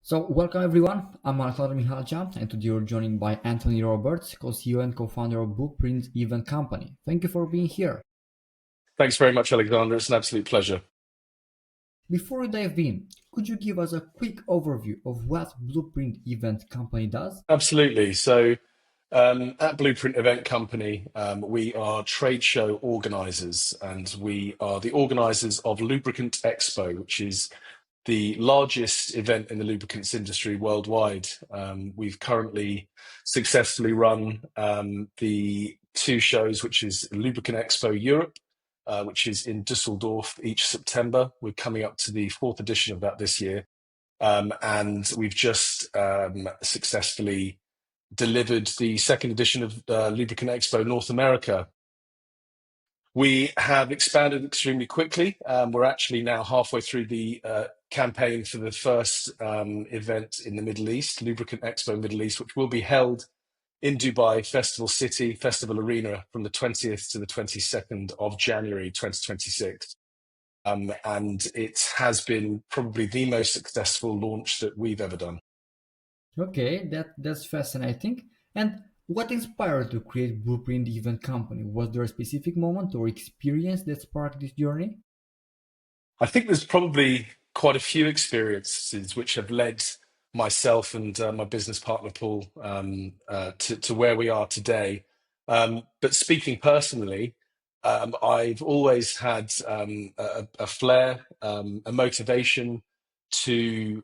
So, welcome everyone. I'm Alexander Mihalcea, and today you're joined by Anthony Roberts, co-CEO and co-founder of Blueprint Event Company. Thank you for being here. Thanks very much, Alexander. It's an absolute pleasure. Before we dive in, could you give us a quick overview of what Blueprint Event Company does? Absolutely. At Blueprint Event Company, we are trade show organizers, and we are the organizers of Lubricant Expo, which is the largest event in the lubricants industry worldwide. We've currently successfully run the two shows, which is Lubricant Expo Europe, which is in Düsseldorf each September. We're coming up to the fourth edition of that this year. And we've just successfully delivered the second edition of Lubricant Expo North America. We have expanded extremely quickly. We're actually now halfway through the campaign for the first event in the Middle East, Lubricant Expo Middle East, which will be held in Dubai Festival City, Festival Arena from the 20th to the 22nd of January 2026. And it has been probably the most successful launch that we've ever done. Okay, that's fascinating. And what inspired you to create Blueprint Event Company? Was there a specific moment or experience that sparked this journey? I think there's probably quite a few experiences which have led myself and my business partner Paul to where we are today. But speaking personally, I've always had a flair, a motivation to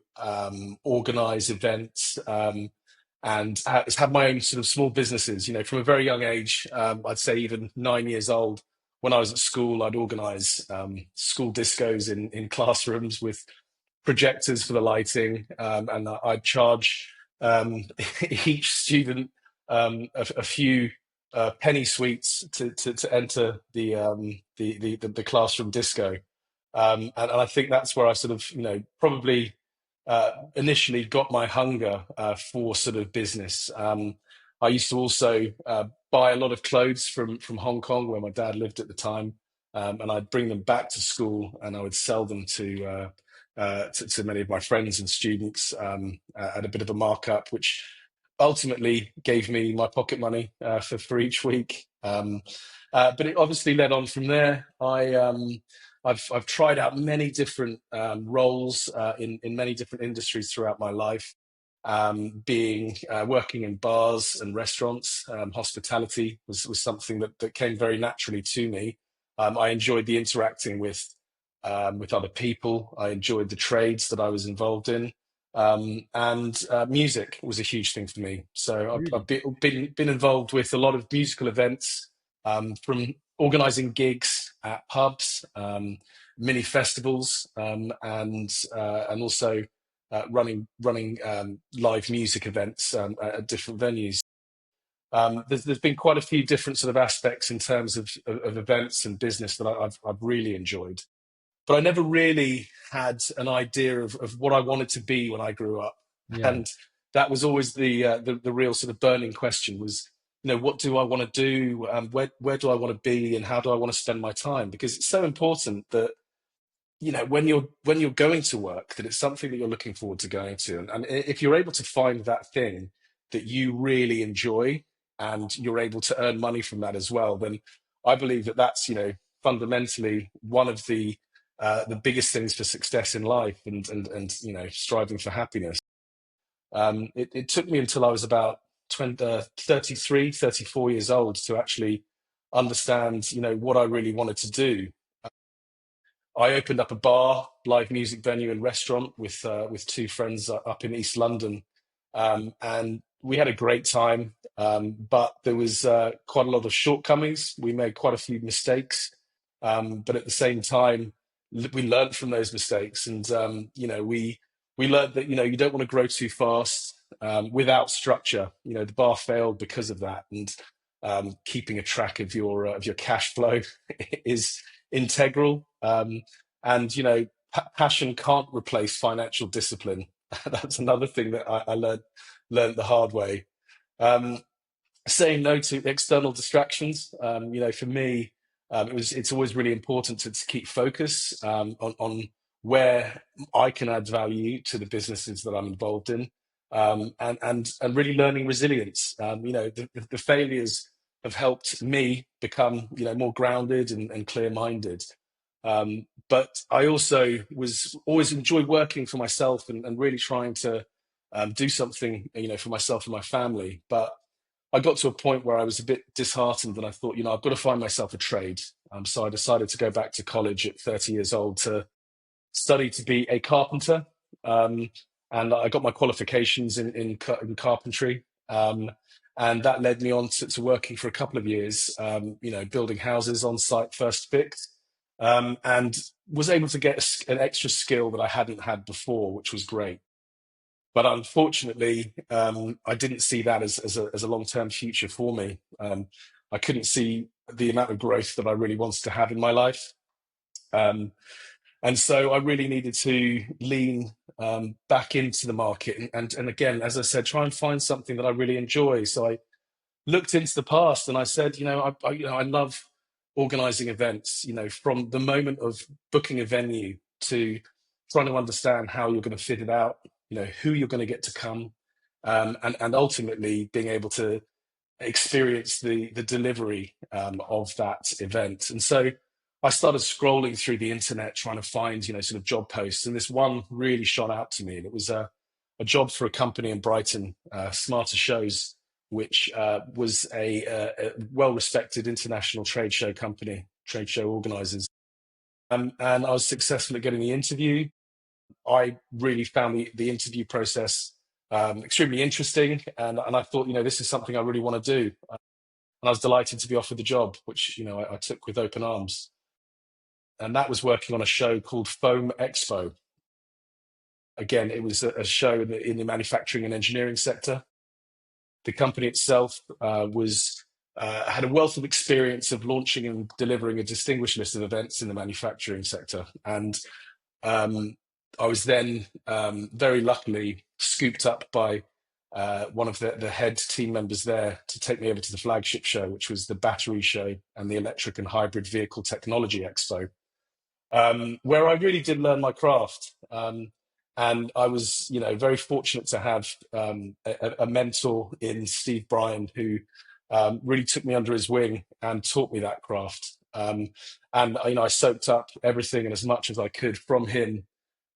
organize events, and have my own sort of small businesses. You know, from a very young age, I'd say even 9 years old, when I was at school, I'd organise school discos in classrooms with projectors for the lighting, and I'd charge each student a few penny sweets to enter the classroom disco. And I think that's where I sort of, probably initially got my hunger for sort of business. I used to also buy a lot of clothes from Hong Kong, where my dad lived at the time, and I'd bring them back to school and I would sell them to many of my friends and students at a bit of a markup, which ultimately gave me my pocket money for each week. But it obviously led on from there. I've tried out many different roles in many different industries throughout my life, being working in bars and restaurants. Hospitality was something that came very naturally to me. I enjoyed the interacting with other people. I enjoyed the trades that I was involved in. And music was a huge thing for me. So I've Really? been involved with a lot of musical events, from organising gigs at pubs, mini festivals, and also running live music events at different venues. There's been quite a few different sort of aspects in terms of events and business that I've really enjoyed, but I never really had an idea of what I wanted to be when I grew up. Yeah. And that was always the real sort of burning question was, what do I want to do? Where do I want to be, and how do I want to spend my time? Because it's so important that, when you're going to work, that it's something that you're looking forward to going to. And if you're able to find that thing that you really enjoy, and you're able to earn money from that as well, then I believe that that's, fundamentally one of the biggest things for success in life, and striving for happiness. It took me until I was about 33, 34 years old to actually understand, what I really wanted to do. I opened up a bar, live music venue, and restaurant with two friends up in East London, and we had a great time. But there was quite a lot of shortcomings. We made quite a few mistakes, but at the same time, we learned from those mistakes, and we learned that you don't want to grow too fast without structure. The bar failed because of that, and keeping a track of your cash flow is integral. And passion can't replace financial discipline. That's another thing that I learned the hard way. Um, Saying no to external distractions. For me, it's always really important to keep focus on where I can add value to the businesses that I'm involved in, and really learning resilience. The failures have helped me become more grounded and clear-minded. But I also was always enjoyed working for myself and really trying to do something for myself and my family. But I got to a point where I was a bit disheartened, and I thought, I've got to find myself a trade. So I decided to go back to college at 30 years old to study to be a carpenter. Um, and I got my qualifications in carpentry. And that led me on to working for a couple of years, building houses on site, first fix, and was able to get an extra skill that I hadn't had before, which was great. But unfortunately, I didn't see that as a long-term future for me. I couldn't see the amount of growth that I really wanted to have in my life. Um, and so I really needed to lean back into the market. And again, as I said, try and find something that I really enjoy. So I looked into the past and I said, I love organizing events, from the moment of booking a venue to trying to understand how you're going to fit it out, who you're going to get to come, and ultimately being able to experience the delivery of that event. And so I started scrolling through the internet trying to find sort of job posts, and this one really shot out to me. And it was a job for a company in Brighton, Smarter Shows, which was a well-respected international trade show company, trade show organizers. And I was successful at getting the interview. I really found the interview process extremely interesting, and I thought, this is something I really want to do. And I was delighted to be offered the job, which I took with open arms. And that was working on a show called Foam Expo. Again, it was a show in the manufacturing and engineering sector. The company itself was had a wealth of experience of launching and delivering a distinguished list of events in the manufacturing sector. And I was then very luckily scooped up by one of the head team members there to take me over to the flagship show, which was the battery show and the electric and hybrid vehicle technology expo, where I really did learn my craft. And I was, very fortunate to have a mentor in Steve Bryan who really took me under his wing and taught me that craft. And I soaked up everything and as much as I could from him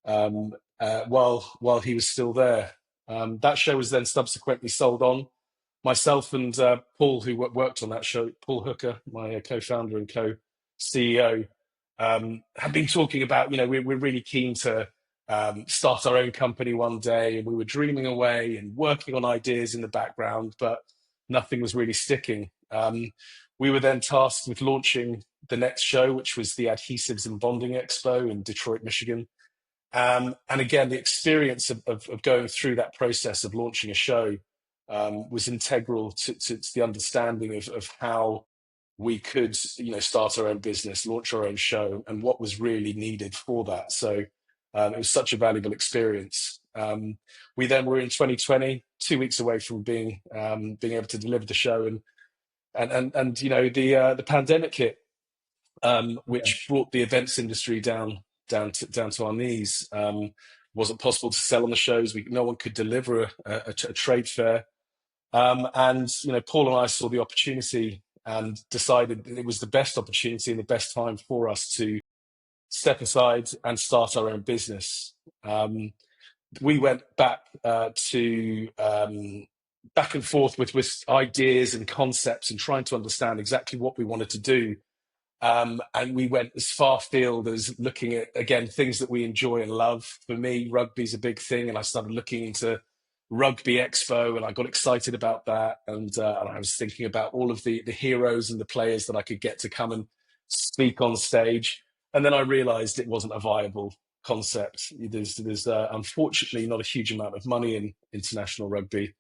while he was still there. That show was then subsequently sold on. Myself and Paul, who worked on that show, Paul Hooker, my co-founder and co-CEO, have been talking about, we're really keen to start our own company one day. And we were dreaming away and working on ideas in the background, but nothing was really sticking. We were then tasked with launching the next show, which was the Adhesives and Bonding Expo in Detroit, Michigan. And again, the experience of going through that process of launching a show was integral to the understanding of how we could, start our own business, launch our own show, and what was really needed for that. So it was such a valuable experience. We then were in 2020, 2 weeks away from being able to deliver the show, and the pandemic hit, which brought the events industry down to our knees. Wasn't possible to sell on the shows. No one could deliver a trade fair. And Paul and I saw the opportunity and decided that it was the best opportunity and the best time for us to step aside and start our own business. We went to back and forth with ideas and concepts and trying to understand exactly what we wanted to do. And we went as far field as looking at, again, things that we enjoy and love. For me, rugby's a big thing, and I started looking into Rugby Expo, and I got excited about that. And I was thinking about all of the heroes and the players that I could get to come and speak on stage. And then I realized it wasn't a viable concept. There's unfortunately not a huge amount of money in international rugby,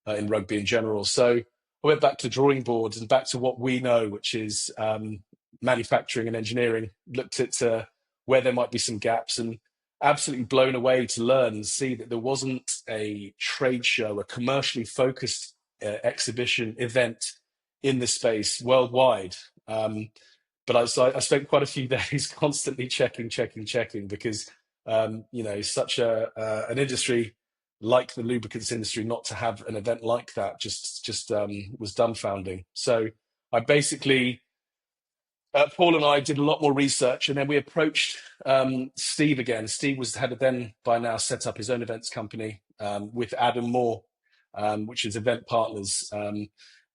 in rugby in general. So I went back to drawing boards and back to what we know, which is manufacturing and engineering, looked at where there might be some gaps, and absolutely blown away to learn and see that there wasn't a trade show, a commercially focused exhibition event in this space worldwide. But I spent quite a few days constantly checking because such an industry like the lubricants industry not to have an event like that just was dumbfounding. So I basically Paul and I did a lot more research, and then we approached Steve again. Steve had then by now set up his own events company with Adam Moore, which is Event Partners,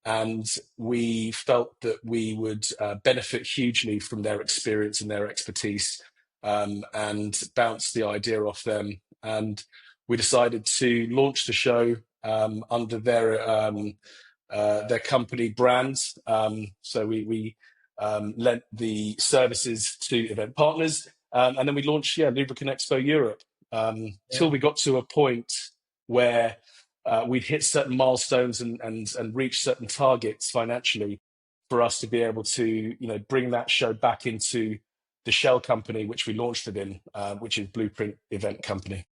and we felt that we would benefit hugely from their experience and their expertise, and bounce the idea off them. And we decided to launch the show under their company brands. So we lent the services to event partners, and then we launched Lubricant Expo Europe, till Yeah. we got to a point where we'd hit certain milestones and reach certain targets financially for us to be able to bring that show back into the shell company which we launched it in, which is Blueprint Event Company.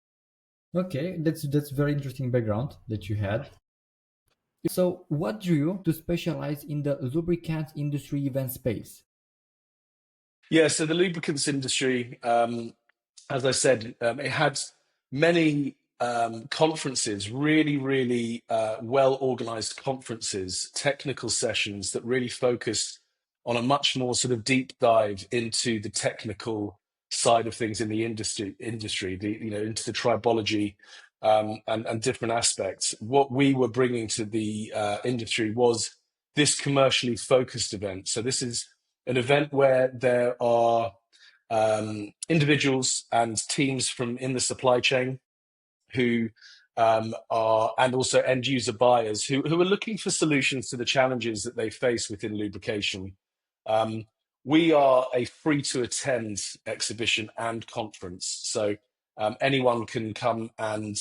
Okay, that's very interesting background that you had. So, what drew you to specialize in the lubricants industry event space? Yeah, so the lubricants industry, as I said, it had many conferences, really, really well organized conferences, technical sessions that really focused on a much more sort of deep dive into the technical side of things in the industry, into the tribology, and different aspects. What we were bringing to the industry was this commercially focused event. So this is an event where there are individuals and teams from in the supply chain who are, and also end user buyers who are looking for solutions to the challenges that they face within lubrication. Um, we are a free to attend exhibition and conference, so anyone can come and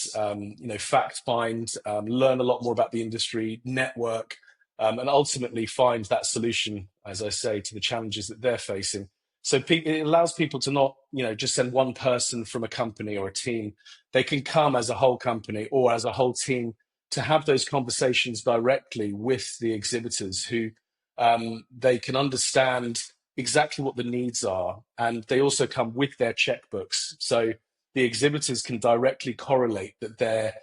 fact find, learn a lot more about the industry, network, and ultimately find that solution, as I say, to the challenges that they're facing. So it allows people to not just send one person from a company or a team. They can come as a whole company or as a whole team to have those conversations directly with the exhibitors, who they can understand exactly what the needs are. And they also come with their checkbooks. So the exhibitors can directly correlate that their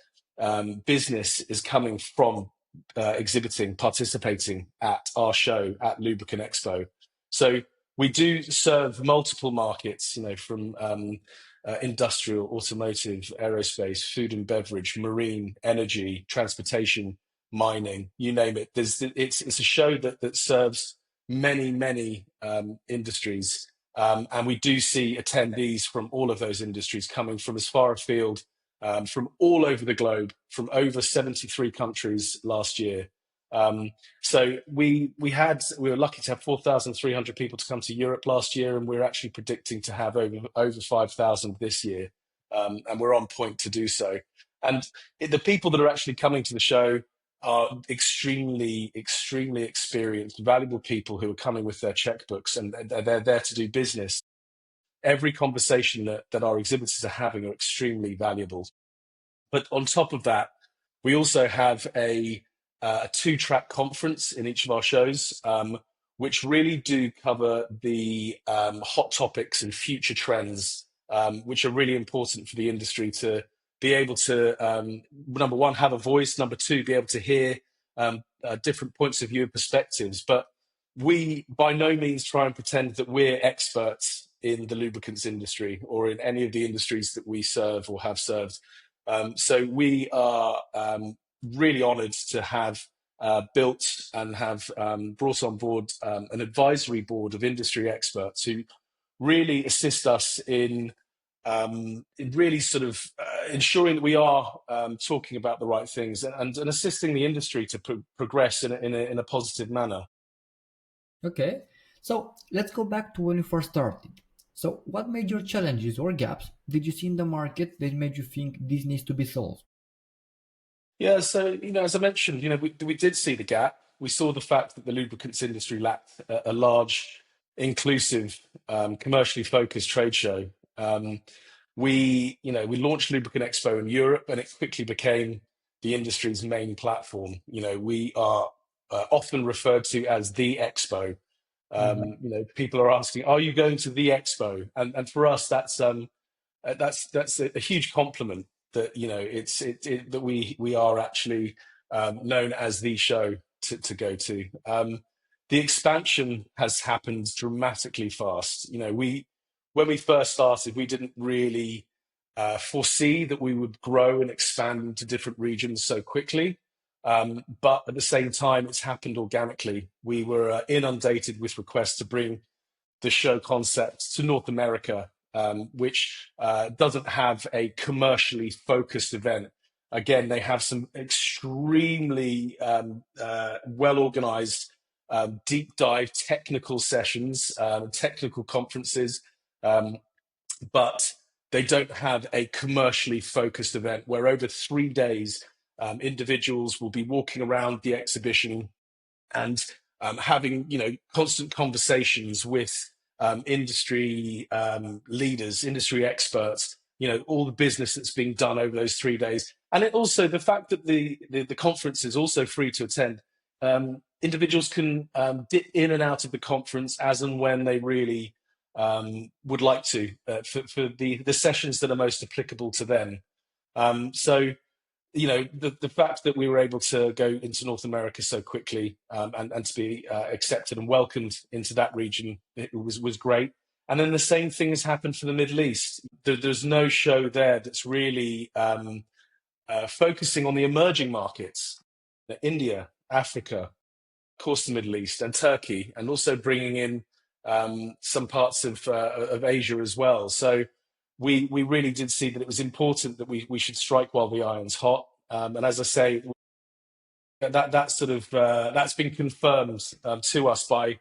business is coming from exhibiting, participating at our show at Lubricant Expo. So we do serve multiple markets, from industrial, automotive, aerospace, food and beverage, marine, energy, transportation, mining, you name it. It's a show that serves many industries, and we do see attendees from all of those industries coming from as far afield, from all over the globe, from over 73 countries last year. So we were lucky to have 4,300 people to come to Europe last year, and we're actually predicting to have over 5,000 this year, and we're on point to do so. And the people that are actually coming to the show are extremely experienced, valuable people who are coming with their checkbooks, and they're there to do business. Every conversation that our exhibitors are having are extremely valuable. But on top of that, we also have a two-track conference in each of our shows, which really do cover the hot topics and future trends, which are really important for the industry to be able to, number one, have a voice, number two, be able to hear different points of view and perspectives. But we by no means try and pretend that we're experts in the lubricants industry or in any of the industries that we serve or have served. So we are really honoured to have built and have brought on board an advisory board of industry experts who really assist us in really sort of ensuring that we are talking about the right things and assisting the industry to progress in a positive manner. Okay, so let's go back to when you first started. So, what major challenges or gaps did you see in the market that made you think this needs to be solved? Yeah, so as I mentioned, we did see the gap. We saw the fact that the lubricants industry lacked a large, inclusive, commercially focused trade show. We launched Lubricant Expo in Europe, and it quickly became the industry's main platform. We are often referred to as the Expo. Mhm. People are asking, "Are you going to the Expo?" And for us, that's that's a huge compliment that that we are actually known as the show to go to. The expansion has happened dramatically fast. We when we first started, we didn't really foresee that we would grow and expand into different regions so quickly. But at the same time, it's happened organically. We were inundated with requests to bring the show concept to North America, which doesn't have a commercially focused event. Again, they have some extremely well organized, deep dive technical sessions, technical conferences, um, but they don't have a commercially focused event where over 3 days, individuals will be walking around the exhibition and having constant conversations with industry leaders, industry experts. All the business that's being done over those 3 days, and it also the fact that the conference is also free to attend. Individuals can dip in and out of the conference as and when they really would like to for the sessions that are most applicable to them. So the fact that we were able to go into North America so quickly, and to be accepted and welcomed into that region, it was great. And then the same thing has happened for the Middle East. There's no show there that's really focusing on the emerging markets, India, Africa, of course, the Middle East and Turkey, and also bringing in some parts of Asia as well. So we really did see that it was important that we should strike while the iron's hot. And as I say, that's been confirmed to us by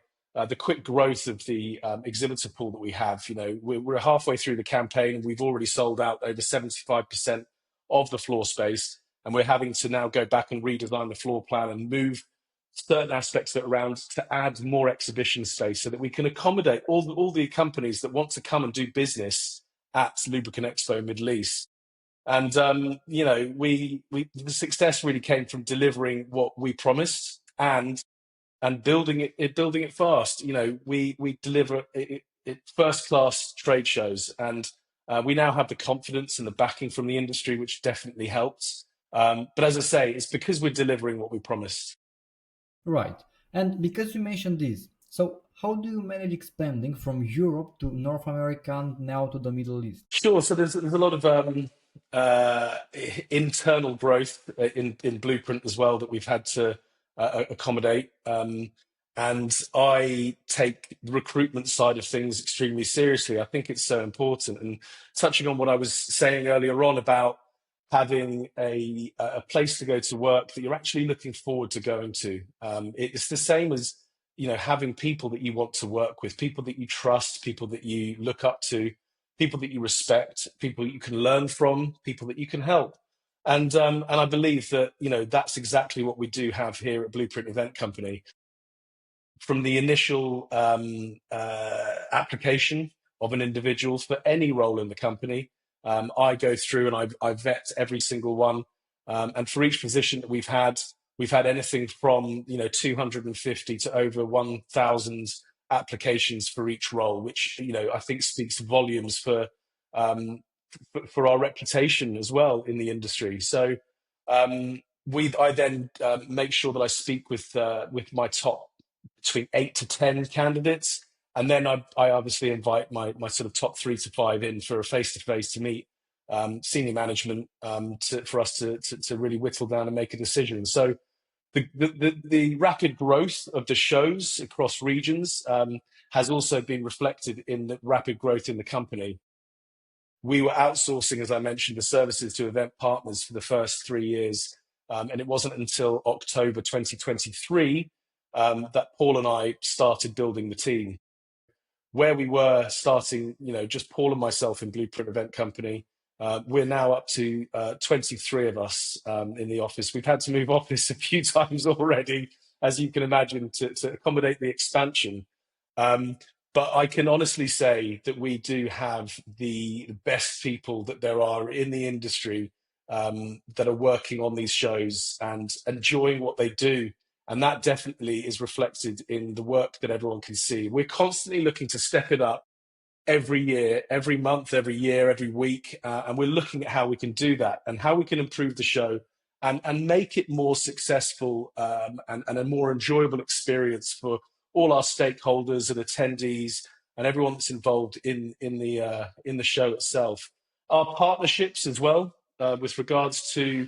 the quick growth of the exhibitor pool that we have. We're halfway through the campaign, and we've already sold out over 75% of the floor space, and we're having to now go back and redesign the floor plan and move certain aspects of it around to add more exhibition space so that we can accommodate all the companies that want to come and do business at Lubricant Expo Middle East. And the success really came from delivering what we promised and building it fast. We deliver first class trade shows, and we now have the confidence and the backing from the industry, which definitely helps. But as I say, it's because we're delivering what we promised. Right. And because you mentioned this, so how do you manage expanding from Europe to North America and now to the Middle East? Sure. So there's a lot of uh, internal growth in Blueprint as well that we've had to accommodate. And I take the recruitment side of things extremely seriously. I think it's so important. And touching on what I was saying earlier on about having a place to go to work that you're actually looking forward to going to. It's the same as having people that you want to work with, people that you trust, people that you look up to, people that you respect, people that you can learn from, people that you can help. And I believe that that's exactly what we do have here at Blueprint Event Company. From the initial application of an individual for any role in the company, I go through and I vet every single one. And for each position that we've had anything from 250 to over 1,000 applications for each role, which I think speaks volumes um, for our reputation as well in the industry. So I then make sure that I speak with my top between 8 to 10 candidates, and then I obviously invite my sort of top 3 to 5 in for a face to face to meet senior management, for us to really whittle down and make a decision. So the rapid growth of the shows across regions has also been reflected in the rapid growth in the company. We were outsourcing, as I mentioned, the services to event partners for the first 3 years. And it wasn't until October 2023 that Paul and I started building the team. Where we were starting, just Paul and myself in Blueprint Event Company, we're now up to 23 of us in the office. We've had to move office a few times already, as you can imagine, to accommodate the expansion. But I can honestly say that we do have the best people that there are in the industry, that are working on these shows and enjoying what they do. And that definitely is reflected in the work that everyone can see. We're constantly looking to step it up every year, every month, every year, every week, and we're looking at how we can do that and how we can improve the show and make it more successful, and a more enjoyable experience for all our stakeholders and attendees and everyone that's involved in the show itself. Our partnerships as well, with regards to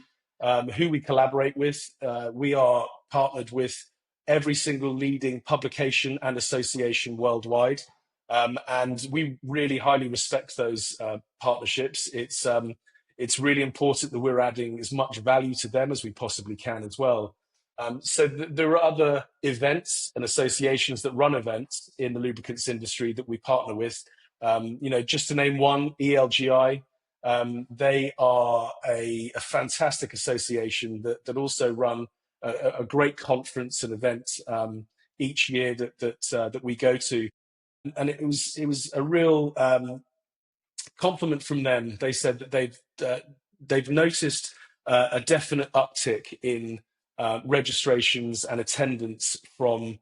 who we collaborate with. We are partnered with every single leading publication and association worldwide. And we really highly respect those partnerships. It's really important that we're adding as much value to them as we possibly can as well. There are other events and associations that run events in the lubricants industry that we partner with. Just to name one, ELGI. They are a fantastic association that also run a great conference and event each year that we go to, and it was a real compliment from them. They said that they've noticed a definite uptick in registrations and attendance from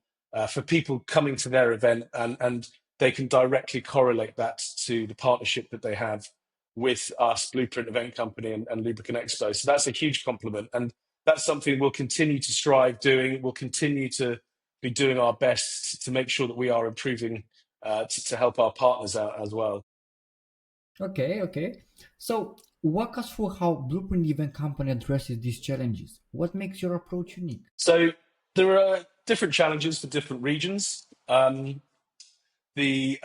for people coming to their event, and they can directly correlate that to the partnership that they have with us, Blueprint Event Company and Lubricant Expo. So that's a huge compliment, and that's something we'll continue to strive doing. We'll continue to be doing our best to make sure that we are improving to help our partners out as well. Okay, okay. So walk us through how Blueprint Event Company addresses these challenges. What makes your approach unique? So there are different challenges for different regions. The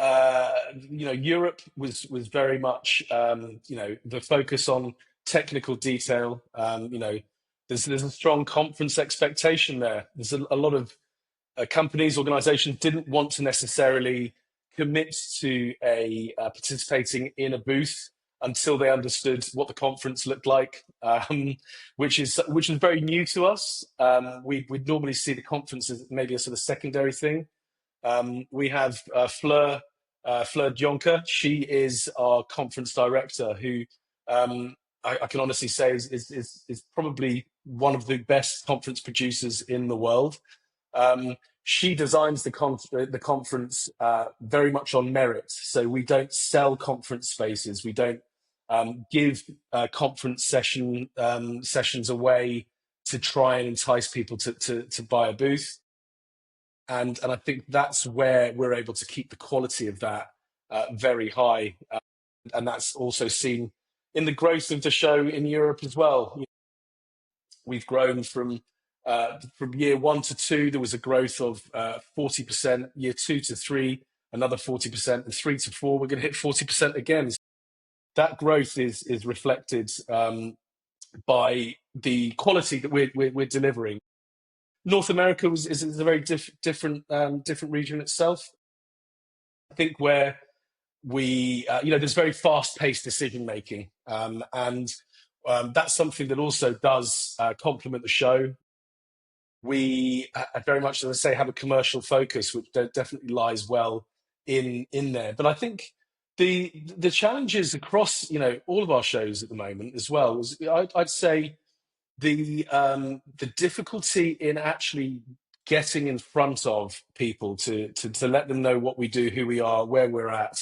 Europe was very much the focus on technical detail. There's a strong conference expectation there. There's a lot of companies, organizations didn't want to necessarily commit to participating in a booth until they understood what the conference looked like, which is very new to us. We'd normally see the conference as maybe a sort of secondary thing. We have Fleur Djonker. She is our conference director, who I can honestly say is probably one of the best conference producers in the world. She designs the conference very much on merit. So we don't sell conference spaces. We don't give conference sessions away to try and entice people to buy a booth. And I think that's where we're able to keep the quality of that very high. And that's also seen in the growth of the show in Europe as well. We've grown from year 1 to 2, there was a growth of 40%. Year 2 to 3, another 40%, and 3 to 4, we're going to hit 40% again. That growth is reflected by the quality that we're delivering. North America is a very different region itself. I think where there's very fast-paced decision making, and that's something that also does complement the show. We very much, as I say, have a commercial focus, which definitely lies well in there. But I think the challenges across all of our shows at the moment as well is I'd say the difficulty in actually getting in front of people to let them know what we do, who we are, where we're at.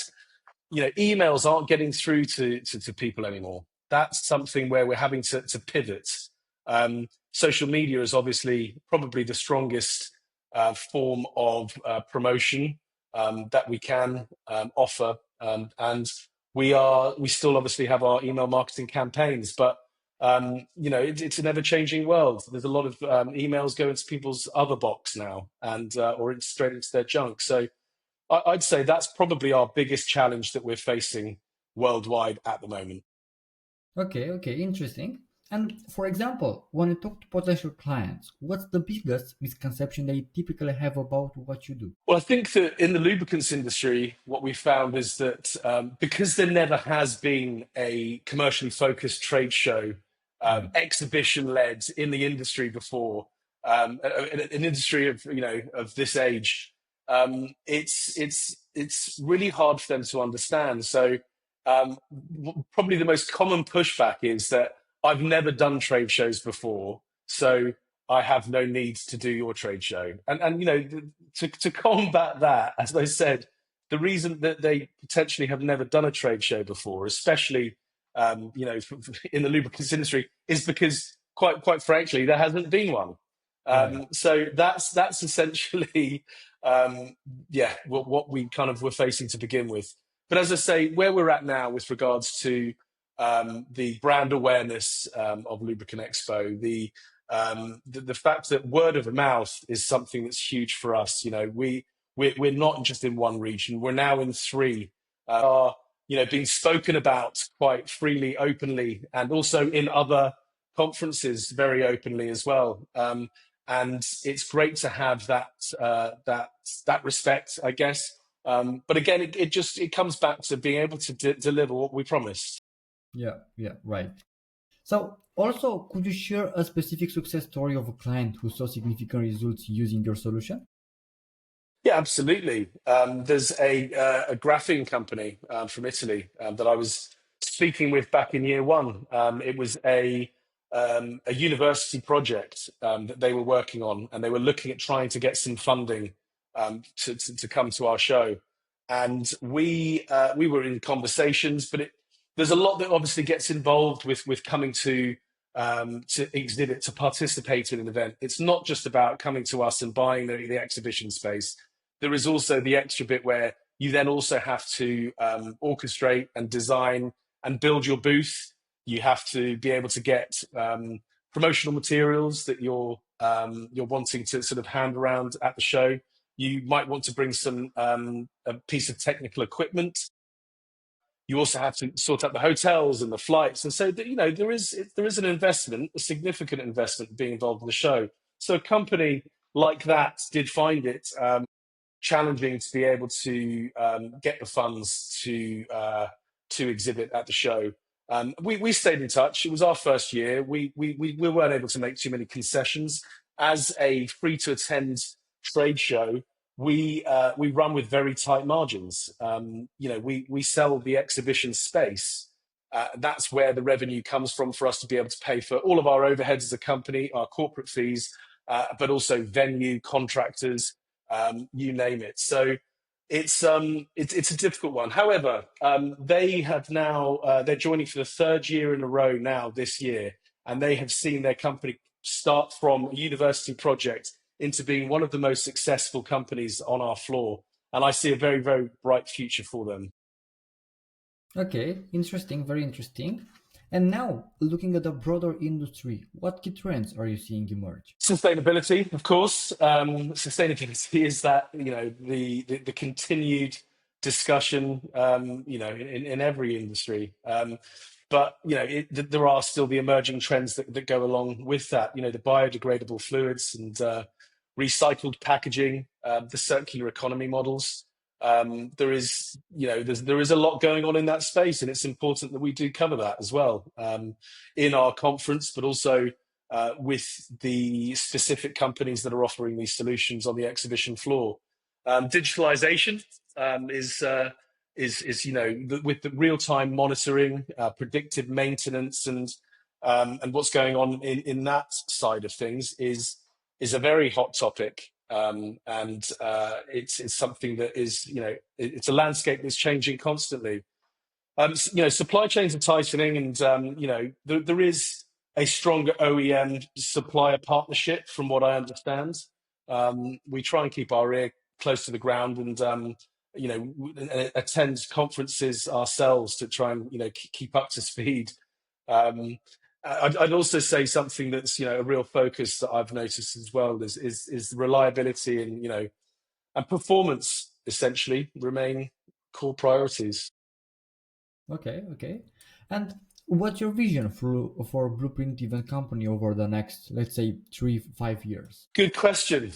Emails aren't getting through to people anymore. That's something where we're having to pivot. Social media is obviously probably the strongest form of promotion that we can offer, and we still obviously have our email marketing campaigns, but it's an ever-changing world. There's a lot of emails go into people's other box now, and or straight into their junk. So I'd say that's probably our biggest challenge that we're facing worldwide at the moment. Okay, okay, interesting. And for example, when you talk to potential clients, what's the biggest misconception they typically have about what you do? Well, I think that in the lubricants industry, what we found is that because there never has been a commercially focused trade show, Right. exhibition led in the industry before, an industry of this age, it's really hard for them to understand. So probably the most common pushback is that I've never done trade shows before, so I have no need to do your trade show. And to combat that, as I said, the reason that they potentially have never done a trade show before, especially in the lubricants industry, is because quite frankly there hasn't been one. Right. So that's essentially what we kind of were facing to begin with. But as I say, where we're at now with regards to the brand awareness of Lubricant Expo, the fact that word of mouth is something that's huge for us. We're not just in one region; we're now in three. Are being spoken about quite freely, openly, and also in other conferences very openly as well. And it's great to have that respect, I guess. But again, it comes back to being able to deliver what we promised. Yeah, yeah, right. So, also, could you share a specific success story of a client who saw significant results using your solution? Yeah, absolutely. There's a graphene company from Italy that I was speaking with back in year one. It was a university project that they were working on, and they were looking at trying to get some funding to come to our show. And we were in conversations, but there's a lot that obviously gets involved with coming to exhibit, to participate in an event. It's not just about coming to us and buying the exhibition space. There is also the extra bit where you then also have to orchestrate and design and build your booth. You have to be able to get promotional materials that you're wanting to sort of hand around at the show. You might want to bring some a piece of technical equipment. You also have to sort out the hotels and the flights, and so there is an investment, a significant investment being involved in the show. So a company like that did find it challenging to be able to get the funds to exhibit at the show. We stayed in touch. It was our first year. We weren't able to make too many concessions as a free to attend trade show. We run with very tight margins. We sell the exhibition space. That's where the revenue comes from for us to be able to pay for all of our overheads as a company, our corporate fees, but also venue contractors, you name it. So it's a difficult one. However, they have now they're joining for the third year in a row now this year, and they have seen their company start from a university project into being one of the most successful companies on our floor. And I see a very, very bright future for them. Okay, interesting, very interesting. And now, looking at the broader industry, what key trends are you seeing emerge? Sustainability, of course. Sustainability is that the continued discussion, in every industry. But there are still the emerging trends that go along with that. The biodegradable fluids and recycled packaging, the circular economy models. There is a lot going on in that space, and it's important that we do cover that as well in our conference, but also with the specific companies that are offering these solutions on the exhibition floor. Digitalization with the real time monitoring, predictive maintenance, and what's going on in that side of things is a very hot topic. And it's something that is it's a landscape that's changing constantly. Supply chains are tightening, and there is a stronger OEM supplier partnership, from what I understand. We try and keep our ear close to the ground, and attend conferences ourselves to try and keep up to speed. Um, I'd also say something that's a real focus that I've noticed as well is reliability and performance essentially remain core priorities. Okay, okay. And what's your vision for Blueprint Event Company over the next, let's say, 3 5 years? Good question.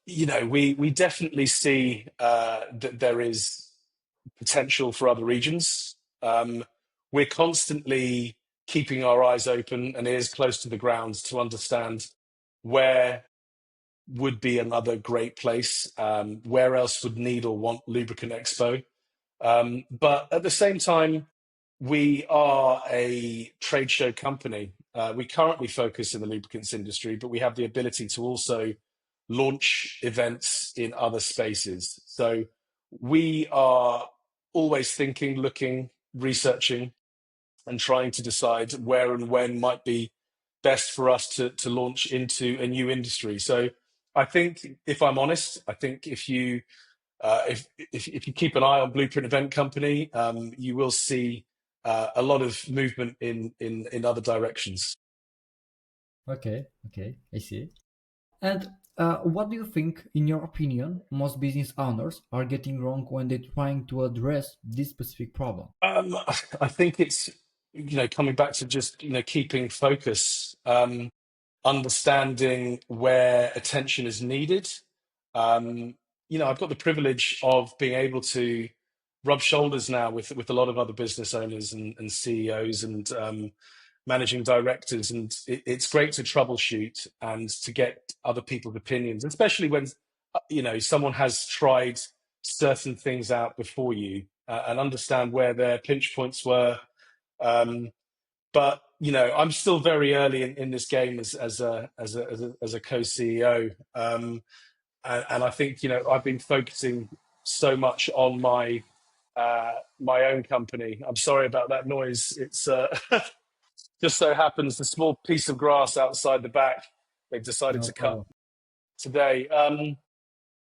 We definitely see that there is potential for other regions. We're constantly keeping our eyes open and ears close to the ground to understand where would be another great place, where else would need or want Lubricant Expo. But at the same time, we are a trade show company. We currently focus in the lubricants industry, but we have the ability to also launch events in other spaces. So we are always thinking, looking, researching, and trying to decide where and when might be best for us to launch into a new industry. So I think, if I'm honest, I think if you keep an eye on Blueprint Event Company, you will see a lot of movement in other directions. Okay, okay, I see. And what do you think, in your opinion, most business owners are getting wrong when they're trying to address this specific problem? I think it's coming back to just keeping focus, understanding where attention is needed. Um, I've got the privilege of being able to rub shoulders now with a lot of other business owners and CEOs and managing directors, and it's great to troubleshoot and to get other people's opinions, especially when someone has tried certain things out before you, and understand where their pinch points were. Um, but I'm still very early in this game as a co-CEO, and I think I've been focusing so much on my own company. I'm sorry about that noise. It's just so happens the small piece of grass outside the back they've decided No to cut problem. today.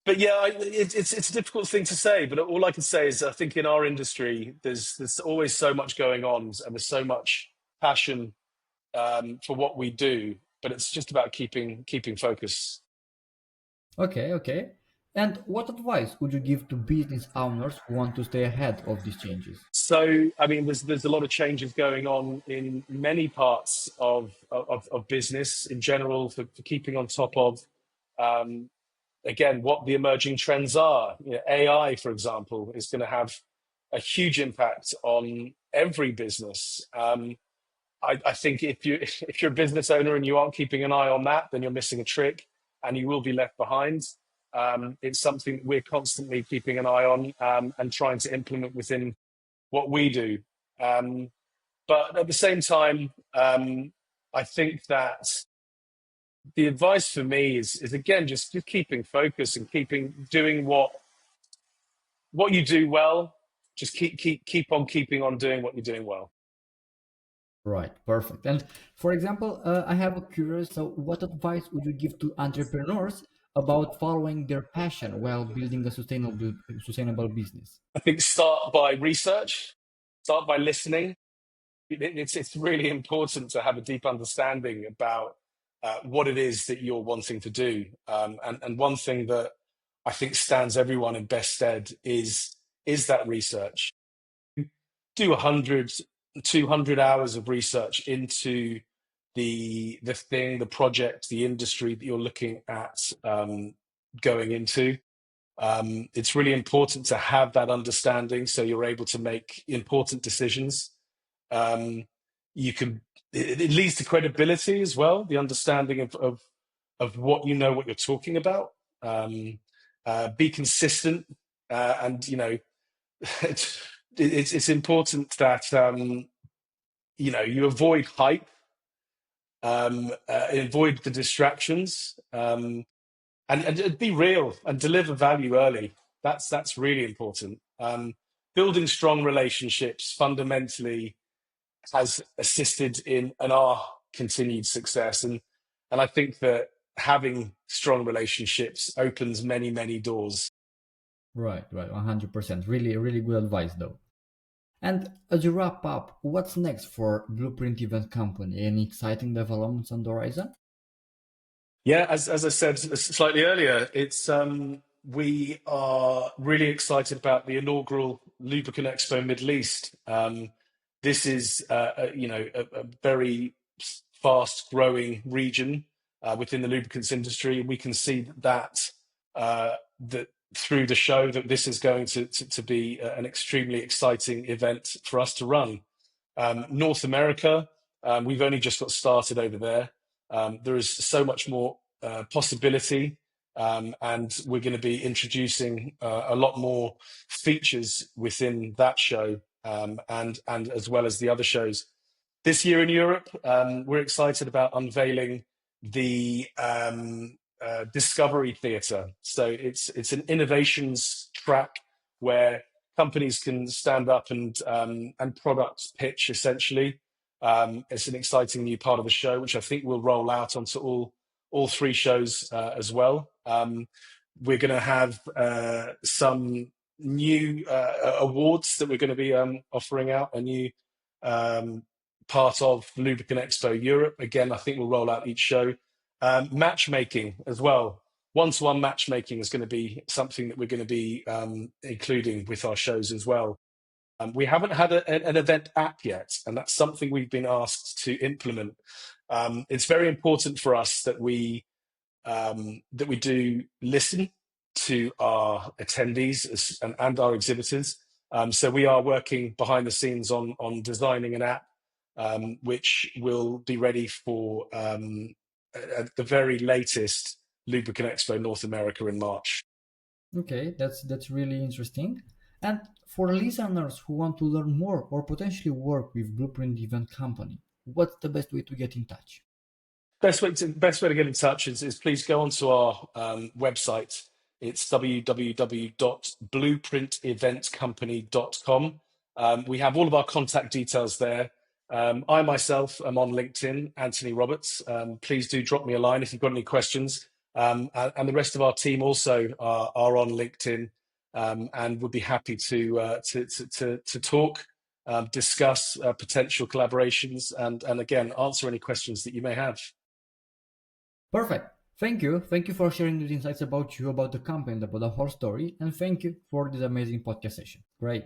But yeah, it's a difficult thing to say. But all I can say is I think in our industry, there's always so much going on, and there's so much passion for what we do. But it's just about keeping focus. Okay, okay. And what advice would you give to business owners who want to stay ahead of these changes? So, I mean, there's a lot of changes going on in many parts of business in general for keeping on top of. Um, Again, what the emerging trends are. AI, for example, is going to have a huge impact on every business. I think if you're a business owner and you aren't keeping an eye on that, then you're missing a trick, and you will be left behind. It's something we're constantly keeping an eye on, and trying to implement within what we do. Um, but at the same time, I think that the advice for me is again just keeping focus and keeping doing what you do well. Just keep on keeping on doing what you're doing well. Right, perfect. And for example, I have a curious, so what advice would you give to entrepreneurs about following their passion while building a sustainable business? I think start by research, start by listening. It's really important to have a deep understanding about what it is that you're wanting to do. And one thing that I think stands everyone in best stead is that research. Do 100, 200 hours of research into the project, the industry that you're looking at going into. It's really important to have that understanding so you're able to make important decisions. Um, you can it leads to credibility as well, the understanding of what what you're talking about. Be consistent, and it's it's important that you avoid hype, avoid the distractions, and be real and deliver value early. That's really important. Building strong relationships fundamentally has assisted in our continued success, and I think that having strong relationships opens many doors. Right, right, 100%. Really, really good advice, though. And as you wrap up, what's next for Blueprint Event Company? Any exciting developments on the horizon? Yeah, as I said slightly earlier, it's we are really excited about the inaugural Lubricant Expo Middle East. This is a very fast growing region within the lubricants industry. We can see that through the show that this is going to be an extremely exciting event for us to run. North America, we've only just got started over there. There is so much more possibility, and we're going to be introducing a lot more features within that show, and as well as the other shows. This year in Europe, we're excited about unveiling the Discovery Theatre. So it's an innovations track where companies can stand up and product pitch essentially. It's an exciting new part of the show, which I think will roll out onto all three shows as well. We're going to have some new awards that we're going to be offering out. A new part of Lubricant Expo Europe. Again, I think we'll roll out each show. Matchmaking as well. One-to-one matchmaking is going to be something that we're going to be including with our shows as well. We haven't had an event app yet, and that's something we've been asked to implement. It's very important for us that we do listen to our attendees and our exhibitors. So we are working behind the scenes on designing an app, which will be ready for at the very latest Lubricant Expo North America in March. Okay, that's really interesting. And for listeners who want to learn more or potentially work with Blueprint Event Company, what's the best way to get in touch? Best way to get in touch is please go onto our website. It's www.blueprinteventcompany.com. We have all of our contact details there. I myself am on LinkedIn, Anthony Roberts. Please do drop me a line if you've got any questions. And the rest of our team also are on LinkedIn, and would be happy to talk, discuss potential collaborations, and again answer any questions that you may have. Perfect. Thank you. Thank you for sharing these insights about you, about the company, about the whole story, and thank you for this amazing podcast session. Great.